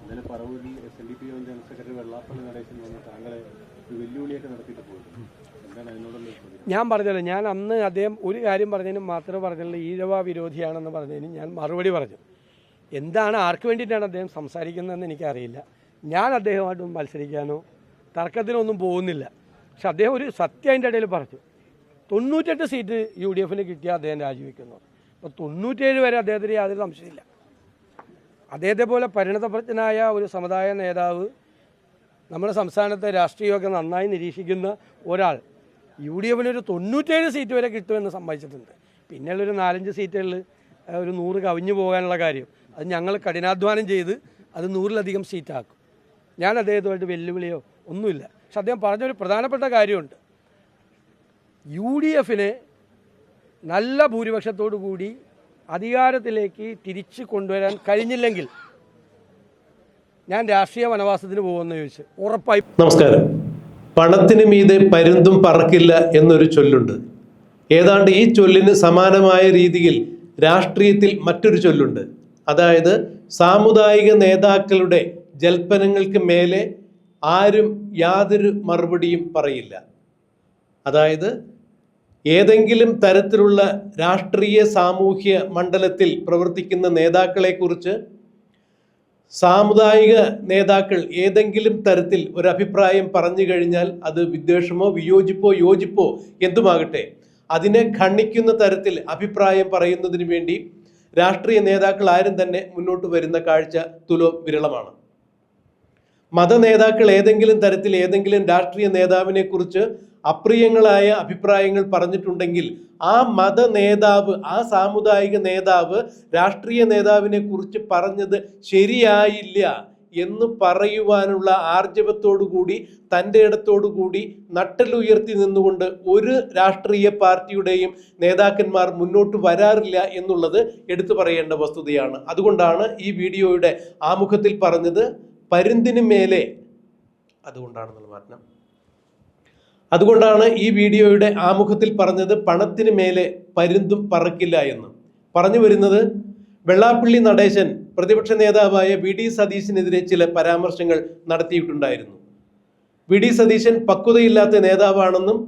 ഇന്നലെ പറവൂരിൽ SNDP general secretary Vellappally Natesan വന്ന് താങ്കളെ ഒരു വെല്ലുവിളിയൊക്കെ നടത്തിയിട്ട് പോയിട്ടുണ്ട്. എന്താണ് അതിനോടുള്ള? ഞാൻ പറഞ്ഞല്ലോ, ഞാൻ അന്ന് അദ്ദേഹം ഒരു കാര്യം പറഞ്ഞതിന് മാത്രമേ പറഞ്ഞുള്ളൂ, ഈഴവ വിരോധിയാണെന്ന് പറഞ്ഞതിന് ഞാൻ മറുപടി പറഞ്ഞു. എന്താണ്, ആർക്ക് വേണ്ടിയിട്ടാണ് അദ്ദേഹം സംസാരിക്കുന്നതെന്ന് എനിക്കറിയില്ല. ഞാൻ അദ്ദേഹമായിട്ട് മത്സരിക്കാനോ തർക്കത്തിനൊന്നും പോകുന്നില്ല. പക്ഷെ അദ്ദേഹം ഒരു സത്യം അതിൻ്റെ ഇടയിൽ പറഞ്ഞു. 98 സീറ്റ് UDF കിട്ടിയാൽ അദ്ദേഹം രാജിവെക്കുന്നു. അപ്പോൾ 97 വരെ അദ്ദേഹത്തിന് യാതൊരു സംശയമില്ല. അദ്ദേഹത്തെ പോലെ പരിണതപ്രജ്ഞനായ ഒരു സമുദായ നേതാവ്, നമ്മുടെ സംസ്ഥാനത്തെ രാഷ്ട്രീയമൊക്കെ നന്നായി നിരീക്ഷിക്കുന്ന ഒരാൾ UDF ഒരു 97 സീറ്റ് വരെ കിട്ടുമെന്ന് സമ്മതിച്ചിട്ടുണ്ട്. പിന്നെയുള്ളൊരു 4-5 സീറ്റുകളിൽ ഒരു 100 കവിഞ്ഞു പോകാനുള്ള കാര്യം അത് ഞങ്ങൾ കഠിനാധ്വാനം ചെയ്ത് അത് 100-ലധികം സീറ്റാക്കും. ഞാൻ അദ്ദേഹത്തുമായിട്ട് വെല്ലുവിളിയോ ഒന്നുമില്ല. പക്ഷെ അദ്ദേഹം പറഞ്ഞൊരു പ്രധാനപ്പെട്ട കാര്യമുണ്ട്. UDF നല്ല ഭൂരിപക്ഷത്തോടു കൂടി അധികാരത്തിലേക്ക് തിരിച്ചു കൊണ്ടുവരാൻ കഴിഞ്ഞില്ലെങ്കിൽ ഞാൻ രാഷ്ട്രീയ വനവാസത്തിന് പോകുമെന്ന് ചോദിച്ചു. ഉറപ്പായി. നമസ്കാരം. പണത്തിന് മീതെ പരുന്തും പറക്കില്ല എന്നൊരു ചൊല്ലുണ്ട്. ഏതാണ്ട് ഈ ചൊല്ലിന് സമാനമായ രീതിയിൽ രാഷ്ട്രീയത്തിൽ മറ്റൊരു ചൊല്ലുണ്ട്. അതായത് സാമുദായിക നേതാക്കളുടെ ജൽപ്പനങ്ങൾക്ക് മേലെ ആരും യാതൊരു മറുപടിയും പറയില്ല. അതായത് ഏതെങ്കിലും തരത്തിലുള്ള രാഷ്ട്രീയ സാമൂഹ്യ മണ്ഡലത്തിൽ പ്രവർത്തിക്കുന്ന നേതാക്കളെക്കുറിച്ച് സാമുദായിക നേതാക്കൾ ഏതെങ്കിലും തരത്തിൽ ഒരു അഭിപ്രായം പറഞ്ഞു കഴിഞ്ഞാൽ അത് വിദ്വേഷമോ വിയോജിപ്പോ യോജിപ്പോ എന്തുമാകട്ടെ, അതിനെ ഖണ്ഡിക്കുന്ന തരത്തിൽ അഭിപ്രായം പറയുന്നതിന് വേണ്ടി രാഷ്ട്രീയ നേതാക്കൾ ആരും തന്നെ മുന്നോട്ട് വരുന്ന കാഴ്ച തുലോം വിരളമാണ്. മതനേതാക്കൾ ഏതെങ്കിലും തരത്തിൽ ഏതെങ്കിലും രാഷ്ട്രീയ നേതാവിനെ കുറിച്ച് അപ്രിയങ്ങളായ അഭിപ്രായങ്ങൾ പറഞ്ഞിട്ടുണ്ടെങ്കിൽ ആ മത നേതാവ്, ആ സാമുദായിക നേതാവ് രാഷ്ട്രീയ നേതാവിനെ കുറിച്ച് പറഞ്ഞത് ശരിയായില്ല എന്ന് പറയുവാനുള്ള ആർജവത്തോടുകൂടി, തൻ്റെ ഇടത്തോടുകൂടി നട്ടലുയർത്തി നിന്നുകൊണ്ട് ഒരു രാഷ്ട്രീയ പാർട്ടിയുടെയും നേതാക്കന്മാർ മുന്നോട്ട് വരാറില്ല എന്നുള്ളത് എടുത്തു പറയേണ്ട വസ്തുതയാണ്. അതുകൊണ്ടാണ് ഈ വീഡിയോയുടെ ആമുഖത്തിൽ പറഞ്ഞത് പരുന്തിന് മേലെ, അതുകൊണ്ടാണ് ഈ വീഡിയോയുടെ ആമുഖത്തിൽ പറഞ്ഞത് പണത്തിന് മേലെ പരുന്തും പറക്കില്ല എന്ന്. പറഞ്ഞു വരുന്നത്, വെള്ളാപ്പള്ളി നടേശൻ പ്രതിപക്ഷ നേതാവായ VD സതീശനെതിരെ ചില പരാമർശങ്ങൾ നടത്തിയിട്ടുണ്ടായിരുന്നു. VD സതീശൻ പക്വതയില്ലാത്ത നേതാവാണെന്നും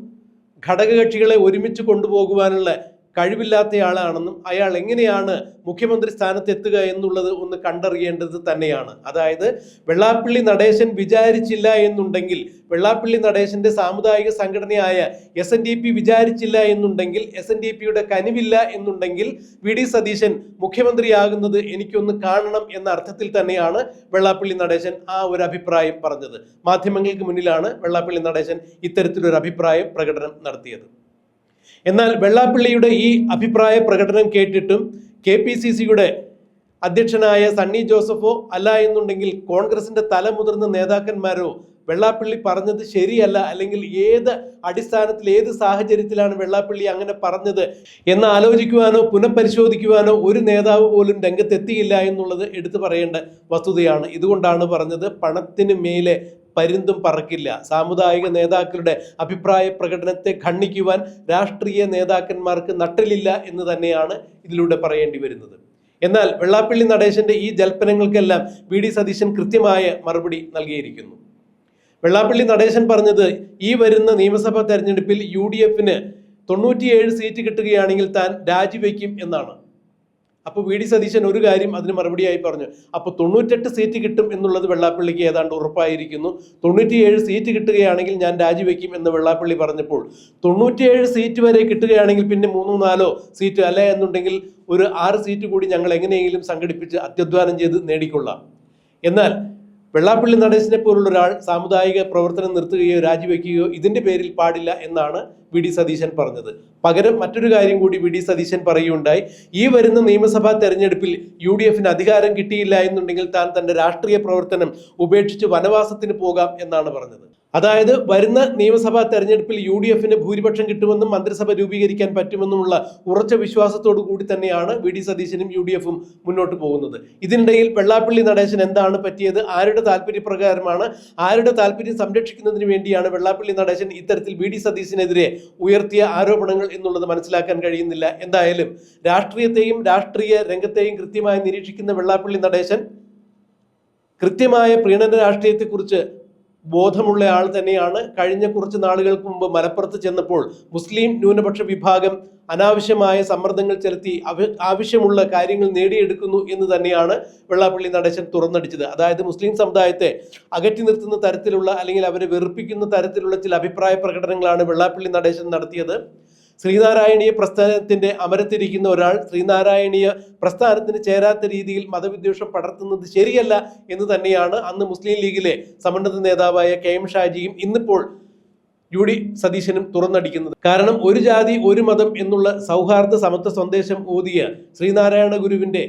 ഘടകകക്ഷികളെ ഒരുമിച്ച് കൊണ്ടുപോകുവാനുള്ള കഴിവില്ലാത്തയാളാണെന്നും അയാൾ എങ്ങനെയാണ് മുഖ്യമന്ത്രി സ്ഥാനത്തെത്തുക എന്നുള്ളത് ഒന്ന് കണ്ടറിയേണ്ടത് തന്നെയാണ്. അതായത് വെള്ളാപ്പള്ളി നടേശൻ വിചാരിച്ചില്ല എന്നുണ്ടെങ്കിൽ, വെള്ളാപ്പള്ളി നടേശന്റെ സാമുദായിക സംഘടനയായ SNDP വിചാരിച്ചില്ല എന്നുണ്ടെങ്കിൽ, SNDPയുടെ കനിവില്ല എന്നുണ്ടെങ്കിൽ VD സതീശൻ മുഖ്യമന്ത്രിയാകുന്നത് എനിക്കൊന്ന് കാണണം എന്ന അർത്ഥത്തിൽ തന്നെയാണ് വെള്ളാപ്പള്ളി നടേശൻ ആ ഒരു അഭിപ്രായം പറഞ്ഞത്. മാധ്യമങ്ങൾക്ക് മുന്നിലാണ് വെള്ളാപ്പള്ളി നടേശൻ ഇത്തരത്തിലൊരു അഭിപ്രായ പ്രകടനം നടത്തിയത്. എന്നാൽ വെള്ളാപ്പള്ളിയുടെ ഈ അഭിപ്രായ പ്രകടനം കേട്ടിട്ടും KPCCയുടെ അധ്യക്ഷനായ സണ്ണി ജോസഫോ അല്ല എന്നുണ്ടെങ്കിൽ കോൺഗ്രസിന്റെ തലമുതിർന്ന നേതാക്കന്മാരോ വെള്ളാപ്പള്ളി പറഞ്ഞത് ശരിയല്ല, അല്ലെങ്കിൽ ഏത് അടിസ്ഥാനത്തിൽ ഏത് സാഹചര്യത്തിലാണ് വെള്ളാപ്പള്ളി അങ്ങനെ പറഞ്ഞത് എന്ന് ആലോചിക്കുവാനോ പുനഃപരിശോധിക്കുവാനോ ഒരു നേതാവ് പോലും രംഗത്തെത്തിയില്ല എന്നുള്ളത് എടുത്തു പറയേണ്ട വസ്തുതയാണ്. ഇതുകൊണ്ടാണ് പറഞ്ഞത് പണത്തിന് മേലെ പരുന്തും പറക്കില്ല. സാമുദായിക നേതാക്കളുടെ അഭിപ്രായ പ്രകടനത്തെ ഖണ്ഡിക്കുവാൻ രാഷ്ട്രീയ നേതാക്കന്മാർക്ക് നട്ടലില്ല എന്ന് തന്നെയാണ് ഇതിലൂടെ പറയേണ്ടി വരുന്നത്. എന്നാൽ വെള്ളാപ്പള്ളി നടേശന്റെ ഈ ജൽപ്പനങ്ങൾക്കെല്ലാം VD സതീശൻ കൃത്യമായ മറുപടി നൽകിയിരിക്കുന്നു. വെള്ളാപ്പള്ളി നടേശൻ പറഞ്ഞത്, ഈ വരുന്ന നിയമസഭാ തെരഞ്ഞെടുപ്പിൽ UDF 97 സീറ്റ് കിട്ടുകയാണെങ്കിൽ താൻ രാജിവെക്കും എന്നാണ്. അപ്പോൾ VD സതീശൻ ഒരു കാര്യം അതിന് മറുപടിയായി പറഞ്ഞു, അപ്പോൾ 98 സീറ്റ് കിട്ടും എന്നുള്ളത് വെള്ളാപ്പള്ളിക്ക് ഏതാണ്ട് ഉറപ്പായിരിക്കുന്നു. 97 സീറ്റ് കിട്ടുകയാണെങ്കിൽ ഞാൻ രാജിവെക്കും എന്ന് വെള്ളാപ്പള്ളി പറഞ്ഞപ്പോൾ 97 സീറ്റ് വരെ കിട്ടുകയാണെങ്കിൽ പിന്നെ 3-4 സീറ്റ് അല്ല എന്നുണ്ടെങ്കിൽ ഒരു 6 സീറ്റ് കൂടി ഞങ്ങൾ എങ്ങനെയെങ്കിലും സംഘടിപ്പിച്ച് അത്യധ്വാനം ചെയ്ത് നേടിക്കൊള്ളാം. എന്നാൽ വെള്ളാപ്പള്ളി നടേശനെ പോലുള്ള ഒരാൾ സാമുദായിക പ്രവർത്തനം നിർത്തുകയോ രാജിവെക്കുകയോ ഇതിന്റെ പേരിൽ പാടില്ല എന്നാണ് VD സതീശൻ പറഞ്ഞത്. പകരം മറ്റൊരു കാര്യം കൂടി VD സതീശൻ പറയുകയുണ്ടായി, ഈ വരുന്ന നിയമസഭാ തെരഞ്ഞെടുപ്പിൽ UDF അധികാരം കിട്ടിയില്ല എന്നുണ്ടെങ്കിൽ താൻ തന്റെ രാഷ്ട്രീയ പ്രവർത്തനം ഉപേക്ഷിച്ച് വനവാസത്തിന് പോകാം എന്നാണ് പറഞ്ഞത്. അതായത് വരുന്ന നിയമസഭാ തെരഞ്ഞെടുപ്പിൽ UDF ഭൂരിപക്ഷം കിട്ടുമെന്നും മന്ത്രിസഭ രൂപീകരിക്കാൻ പറ്റുമെന്നുമുള്ള ഉറച്ച വിശ്വാസത്തോടു കൂടി തന്നെയാണ് VD സതീശനും UDF മുന്നോട്ട് പോകുന്നത്. ഇതിനിടയിൽ വെള്ളാപ്പള്ളി നടേശൻ എന്താണ് പറ്റിയത്, ആരുടെ താല്പര്യപ്രകാരമാണ്, ആരുടെ താല്പര്യം സംരക്ഷിക്കുന്നതിന് വേണ്ടിയാണ് വെള്ളാപ്പള്ളി നടേശൻ ഇത്തരത്തിൽ VD സതീശനെതിരെ ഉയർത്തിയ ആരോപണങ്ങൾ എന്നുള്ളത് മനസ്സിലാക്കാൻ കഴിയുന്നില്ല. എന്തായാലും രാഷ്ട്രീയത്തെയും രാഷ്ട്രീയ രംഗത്തെയും കൃത്യമായി നിരീക്ഷിക്കുന്ന വെള്ളാപ്പള്ളി നടേശൻ കൃത്യമായ പ്രീണന രാഷ്ട്രീയത്തെക്കുറിച്ച് ബോധമുള്ള ആൾ തന്നെയാണ്. കഴിഞ്ഞ കുറച്ച് നാളുകൾക്ക് മുമ്പ് മലപ്പുറത്ത് ചെന്നപ്പോൾ മുസ്ലിം ന്യൂനപക്ഷ വിഭാഗം അനാവശ്യമായ സമ്മർദ്ദങ്ങൾ ചെലുത്തി ആവശ്യമുള്ള കാര്യങ്ങൾ നേടിയെടുക്കുന്നു എന്ന് തന്നെയാണ് വെള്ളാപ്പള്ളി നടേശൻ തുറന്നടിച്ചത്. അതായത് മുസ്ലിം സമുദായത്തെ അകറ്റി നിർത്തുന്ന തരത്തിലുള്ള അല്ലെങ്കിൽ അവരെ വെറുപ്പിക്കുന്ന തരത്തിലുള്ള ചില അഭിപ്രായ പ്രകടനങ്ങളാണ് വെള്ളാപ്പള്ളി നടേശൻ നടത്തിയത്. ശ്രീനാരായണീയ പ്രസ്ഥാനത്തിന്റെ അമരത്തിരിക്കുന്ന ഒരാൾ ശ്രീനാരായണീയ പ്രസ്ഥാനത്തിന് ചേരാത്ത രീതിയിൽ മതവിദ്വേഷം പടർത്തുന്നത് ശരിയല്ല എന്ന് തന്നെയാണ് അന്ന് മുസ്ലിം ലീഗിലെ സമുന്നത നേതാവായ KM ഷാജിയും ഇന്നിപ്പോൾ UD സതീശനും തുറന്നടിക്കുന്നത്. കാരണം ഒരു ജാതി ഒരു മതം എന്നുള്ള സൗഹാർദ്ദ സമത്വ സന്ദേശം ഊതിയ ശ്രീനാരായണ ഗുരുവിന്റെ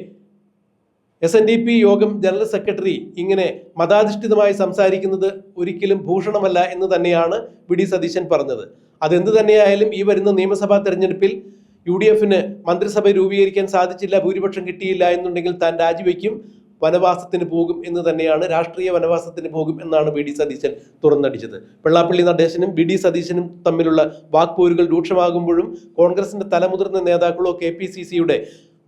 SNDP യോഗം ജനറൽ സെക്രട്ടറി ഇങ്ങനെ മതാധിഷ്ഠിതമായി സംസാരിക്കുന്നത് ഒരിക്കലും ഭൂഷണമല്ല എന്ന് തന്നെയാണ് VD സതീശൻ പറഞ്ഞത്. അതെന്ത് തന്നെയായാലും ഈ വരുന്ന നിയമസഭാ തെരഞ്ഞെടുപ്പിൽ UDFന് മന്ത്രിസഭ രൂപീകരിക്കാൻ സാധിച്ചില്ല, ഭൂരിപക്ഷം കിട്ടിയില്ല എന്നുണ്ടെങ്കിൽ താൻ രാജിവെക്കും, വനവാസത്തിന് പോകും എന്ന് തന്നെയാണ്, രാഷ്ട്രീയ വനവാസത്തിന് പോകും എന്നാണ് VD സതീശൻ തുറന്നടിച്ചത്. വെള്ളാപ്പള്ളി നടേശനും VD സതീശനും തമ്മിലുള്ള വാക്പോരുകൾ രൂക്ഷമാകുമ്പോഴും കോൺഗ്രസിന്റെ തലമുതിർന്ന നേതാക്കളോ KPCCയുടെ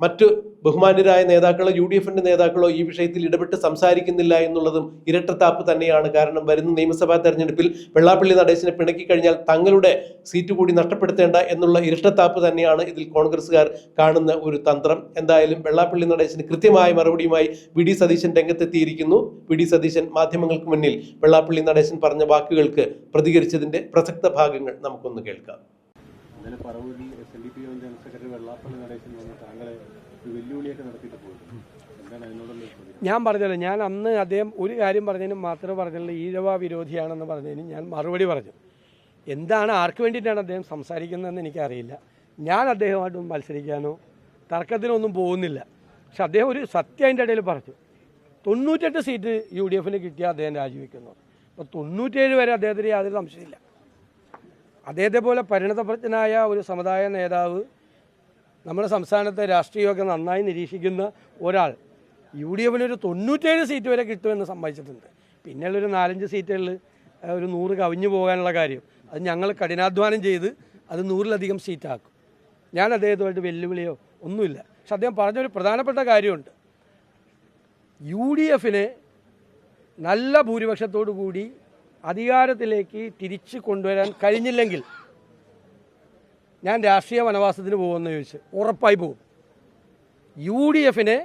മറ്റു ബഹുമാന്യരായ നേതാക്കളോ UDFന്റെ നേതാക്കളോ ഈ വിഷയത്തിൽ ഇടപെട്ട് സംസാരിക്കുന്നില്ല എന്നുള്ളതും ഇരട്ടത്താപ്പ് തന്നെയാണ്. കാരണം വരുന്ന നിയമസഭാ തെരഞ്ഞെടുപ്പിൽ വെള്ളാപ്പള്ളി നടേശനെ പിണക്കി കഴിഞ്ഞാൽ തങ്ങളുടെ സീറ്റ് കൂടി നഷ്ടപ്പെടുത്തേണ്ട എന്നുള്ള ഇരട്ടത്താപ്പ് തന്നെയാണ് ഇതിൽ കോൺഗ്രസ്സുകാർ കാണുന്ന ഒരു തന്ത്രം. എന്തായാലും വെള്ളാപ്പള്ളി നടേശന് കൃത്യമായ മറുപടിയുമായി VD സതീശൻ രംഗത്തെത്തിയിരിക്കുന്നു. VD സതീശൻ മാധ്യമങ്ങൾക്ക് മുന്നിൽ വെള്ളാപ്പള്ളി നടേശൻ പറഞ്ഞ വാക്കുകൾക്ക് പ്രതികരിച്ചതിന്റെ പ്രസക്ത ഭാഗങ്ങൾ നമുക്കൊന്ന് കേൾക്കാം. പറവൂരിൽ SNDP general secretary Vellappally Natesan വന്ന് താങ്കളെ വെല്ലുവിളിയൊക്കെ നടത്തിയിട്ട് പോയിട്ടുണ്ട്. എന്താണ് അതിനോടുള്ള? ഞാൻ പറഞ്ഞല്ലോ, ഞാൻ അന്ന് അദ്ദേഹം ഒരു കാര്യം പറഞ്ഞതിന് മാത്രമേ പറഞ്ഞുള്ളൂ, ഈഴവ വിരോധിയാണെന്ന് പറഞ്ഞതിന് ഞാൻ മറുപടി പറഞ്ഞു. എന്താണ് ആർക്ക് വേണ്ടിയിട്ടാണ് അദ്ദേഹം സംസാരിക്കുന്നതെന്ന് എനിക്കറിയില്ല. ഞാൻ അദ്ദേഹമായിട്ട് മത്സരിക്കാനോ തർക്കത്തിനൊന്നും പോകുന്നില്ല. പക്ഷെ അദ്ദേഹം ഒരു സത്യം അതിൻ്റെ ഇടയിൽ പറഞ്ഞു. 98 സീറ്റ് UDFന് കിട്ടിയാൽ അദ്ദേഹം രാജിവെക്കുന്നു. അപ്പോൾ 97 വരെ അദ്ദേഹത്തിന് യാതൊരു സംശയമില്ല. അദ്ദേഹത്തെ പോലെ പരിണതപ്രജ്ഞനായ ഒരു സമുദായ നേതാവ്, നമ്മുടെ സംസ്ഥാനത്തെ രാഷ്ട്രീയമൊക്കെ നന്നായി നിരീക്ഷിക്കുന്ന ഒരാൾ UDFനൊരു 97 സീറ്റ് വരെ കിട്ടുമെന്ന് സമ്മതിച്ചിട്ടുണ്ട്. പിന്നെയുള്ളൊരു 4-5 സീറ്റുകളിൽ ഒരു 100 കവിഞ്ഞു പോകാനുള്ള കാര്യം അത് ഞങ്ങൾ കഠിനാധ്വാനം ചെയ്ത് അത് 100-ലധികം സീറ്റാക്കും. ഞാൻ അദ്ദേഹത്തുമായിട്ട് വെല്ലുവിളിയോ ഒന്നുമില്ല. പക്ഷെ അദ്ദേഹം പറഞ്ഞൊരു പ്രധാനപ്പെട്ട കാര്യമുണ്ട്. UDFനെ നല്ല ഭൂരിപക്ഷത്തോടു കൂടി അധികാരത്തിലേക്ക് തിരിച്ചു കൊണ്ടുവരാൻ കഴിഞ്ഞില്ലെങ്കിൽ ഞാൻ രാഷ്ട്രീയ വനവാസത്തിന് പോകുമെന്ന് ചോദിച്ച് ഉറപ്പായി പോകും. UDFനെ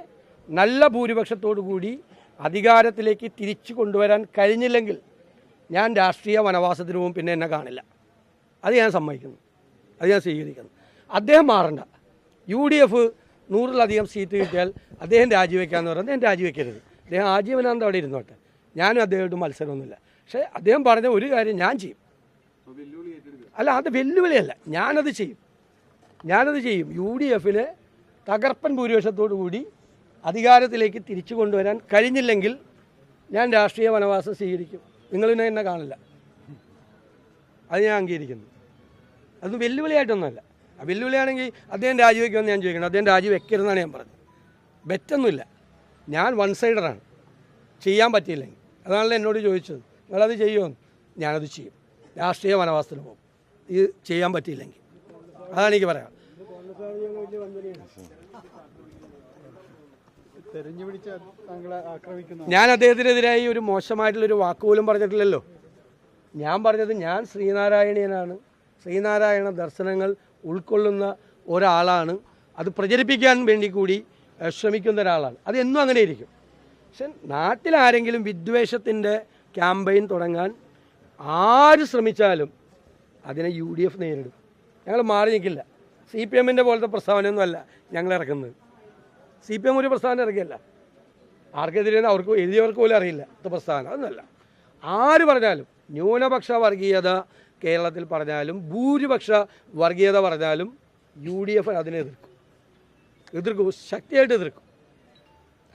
നല്ല ഭൂരിപക്ഷത്തോടു കൂടി അധികാരത്തിലേക്ക് തിരിച്ചു കൊണ്ടുവരാൻ കഴിഞ്ഞില്ലെങ്കിൽ ഞാൻ രാഷ്ട്രീയ വനവാസത്തിന് പോകും, പിന്നെ എന്നെ കാണില്ല. അത് ഞാൻ സമ്മതിക്കുന്നു, അത് ഞാൻ സ്വീകരിക്കുന്നു. അദ്ദേഹം മാറണ്ട. UDF 100-ലധികം സീറ്റ് കിട്ടിയാൽ അദ്ദേഹം രാജിവെക്കാമെന്ന് പറഞ്ഞാൽ അദ്ദേഹം രാജിവെക്കരുത്. അദ്ദേഹം ആജീവനാന്ത അവിടെ ഇരുന്നോട്ടെ. ഞാനും അദ്ദേഹമായിട്ട് മത്സരമൊന്നുമില്ല. പക്ഷേ അദ്ദേഹം പറഞ്ഞ ഒരു കാര്യം ഞാൻ ചെയ്യും. അല്ല, അത് വെല്ലുവിളിയല്ല, ഞാനത് ചെയ്യും. UDFനെ തകർപ്പൻ ഭൂരിപക്ഷത്തോടു കൂടി അധികാരത്തിലേക്ക് തിരിച്ചു കൊണ്ടുവരാൻ കഴിഞ്ഞില്ലെങ്കിൽ ഞാൻ രാഷ്ട്രീയ വനവാസം സ്വീകരിക്കും. നിങ്ങളിനെ എന്നെ കാണില്ല. അത് ഞാൻ അംഗീകരിക്കുന്നു. അത് വെല്ലുവിളിയായിട്ടൊന്നുമല്ല. ആ വെല്ലുവിളിയാണെങ്കിൽ അദ്ദേഹം രാജിവെക്കുമെന്ന് ഞാൻ ചോദിക്കണം. അദ്ദേഹം രാജിവെക്കരുതെന്നാണ് ഞാൻ പറഞ്ഞത്. ബെറ്റൊന്നുമില്ല. ഞാൻ വൺ സൈഡറാണ്. ചെയ്യാൻ പറ്റിയില്ലെങ്കിൽ അതാണല്ലോ എന്നോട് ചോദിച്ചത്, നിങ്ങളത് ചെയ്യുമോ? ഞാനത് ചെയ്യും. രാഷ്ട്രീയ വനവാസത്തിന് പോകും ഇത് ചെയ്യാൻ പറ്റിയില്ലെങ്കിൽ. അതാണ് എനിക്ക് പറയാം. ഞാൻ അദ്ദേഹത്തിനെതിരായി ഒരു മോശമായിട്ടുള്ളൊരു വാക്കുപോലും പറഞ്ഞിട്ടില്ലല്ലോ. ഞാൻ പറഞ്ഞത് ഞാൻ ശ്രീനാരായണീയനാണ്, ശ്രീനാരായണ ദർശനങ്ങൾ ഉൾക്കൊള്ളുന്ന ഒരാളാണ്, അത് പ്രചരിപ്പിക്കാൻ വേണ്ടി കൂടി ശ്രമിക്കുന്ന ഒരാളാണ്. അത് എന്നും അങ്ങനെ ഇരിക്കും. പക്ഷെ നാട്ടിലാരെങ്കിലും വിദ്വേഷത്തിൻ്റെ ക്യാമ്പയിൻ തുടങ്ങാൻ ആര് ശ്രമിച്ചാലും അതിനെ UDF നേരിടും. ഞങ്ങൾ മാറി നിൽക്കില്ല. CPMൻ്റെ പോലത്തെ പ്രസ്താവനയൊന്നുമല്ല ഞങ്ങൾ ഇറക്കുന്നത്. CPM ഒരു പ്രസ്താവന ഇറക്കിയല്ല. ആർക്കെതിരെയെന്ന് അവർക്ക് എഴുതിയവർക്ക് പോലും അറിയില്ല ഇത് പ്രസ്താവന. അതൊന്നുമല്ല. ആര് പറഞ്ഞാലും, ന്യൂനപക്ഷ വർഗീയത കേരളത്തിൽ പറഞ്ഞാലും ഭൂരിപക്ഷ വർഗീയത പറഞ്ഞാലും UDF അതിനെ എതിർക്കും, ശക്തിയായിട്ട് എതിർക്കും.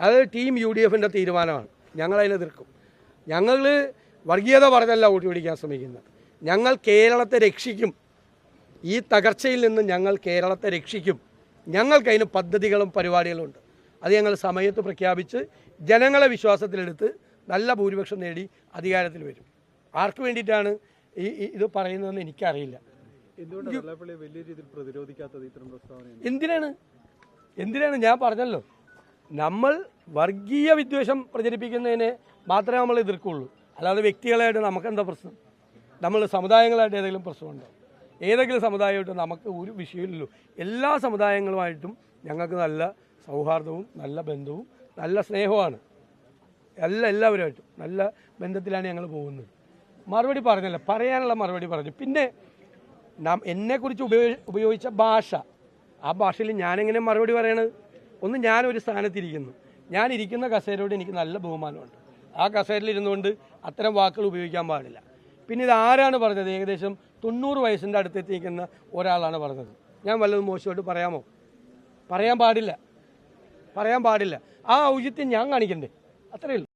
അത് ടീം UDFൻ്റെ തീരുമാനമാണ്. ഞങ്ങളതിനെ എതിർക്കും. ഞങ്ങൾ വർഗീയത പറഞ്ഞല്ല വോട്ട് പിടിക്കാൻ ശ്രമിക്കുന്നത്. ഞങ്ങൾ കേരളത്തെ രക്ഷിക്കും. ഈ തകർച്ചയിൽ നിന്ന് ഞങ്ങൾ കേരളത്തെ രക്ഷിക്കും. ഞങ്ങൾക്കതിന് പദ്ധതികളും പരിപാടികളും ഉണ്ട്. അത് ഞങ്ങൾ സമയത്ത് പ്രഖ്യാപിച്ച് ജനങ്ങളെ വിശ്വാസത്തിലെടുത്ത് നല്ല ഭൂരിപക്ഷം നേടി അധികാരത്തിൽ വരും. ആർക്ക് വേണ്ടിയിട്ടാണ് ഇത് പറയുന്നതെന്ന് എനിക്കറിയില്ല. എന്തിനാണ് ഞാൻ പറഞ്ഞല്ലോ, നമ്മൾ വർഗീയ വിദ്വേഷം പ്രചരിപ്പിക്കുന്നതിനെ മാത്രമേ നമ്മൾ എതിർക്കുള്ളൂ. അല്ലാതെ വ്യക്തികളായിട്ട് നമുക്കെന്താ പ്രശ്നം? നമ്മൾ സമുദായങ്ങളായിട്ട് ഏതെങ്കിലും പ്രശ്നമുണ്ടോ? ഏതെങ്കിലും സമുദായമായിട്ട് നമുക്ക് ഒരു വിഷയമില്ലല്ലോ. എല്ലാ സമുദായങ്ങളുമായിട്ടും ഞങ്ങൾക്ക് നല്ല സൗഹാർദ്ദവും നല്ല ബന്ധവും നല്ല സ്നേഹവുമാണ്. എല്ലാവരുമായിട്ടും നല്ല ബന്ധത്തിലാണ് ഞങ്ങൾ പോകുന്നത്. മറുപടി പറഞ്ഞല്ല, പറയാനുള്ള മറുപടി പറഞ്ഞു. പിന്നെ എന്നെക്കുറിച്ച് ഉപയോഗിച്ച ഭാഷ, ആ ഭാഷയിൽ ഞാനെങ്ങനെ മറുപടി പറയണത്? ഒന്ന്, ഞാനൊരു സ്ഥാനത്തിരിക്കുന്നു, ഞാൻ ഇരിക്കുന്ന കസേരയോട് എനിക്ക് നല്ല ബഹുമാനമുണ്ട്. ആ കസേരയിൽ ഇരുന്നുകൊണ്ട് അത്തരം വാക്കുകൾ ഉപയോഗിക്കാൻ പാടില്ല. പിന്നെ ഇത് ആരാണ് പറഞ്ഞത്? ഏകദേശം 90 വയസ്സിൻ്റെ അടുത്തെത്തിക്കുന്ന ഒരാളാണ് പറഞ്ഞത്. ഞാൻ വല്ലതും മോശമായിട്ട് പറയാമോ? പറയാൻ പാടില്ല. ആ ഔചിത്യം ഞാൻ കാണിക്കണ്ടേ? അത്രയേ ഉള്ളൂ.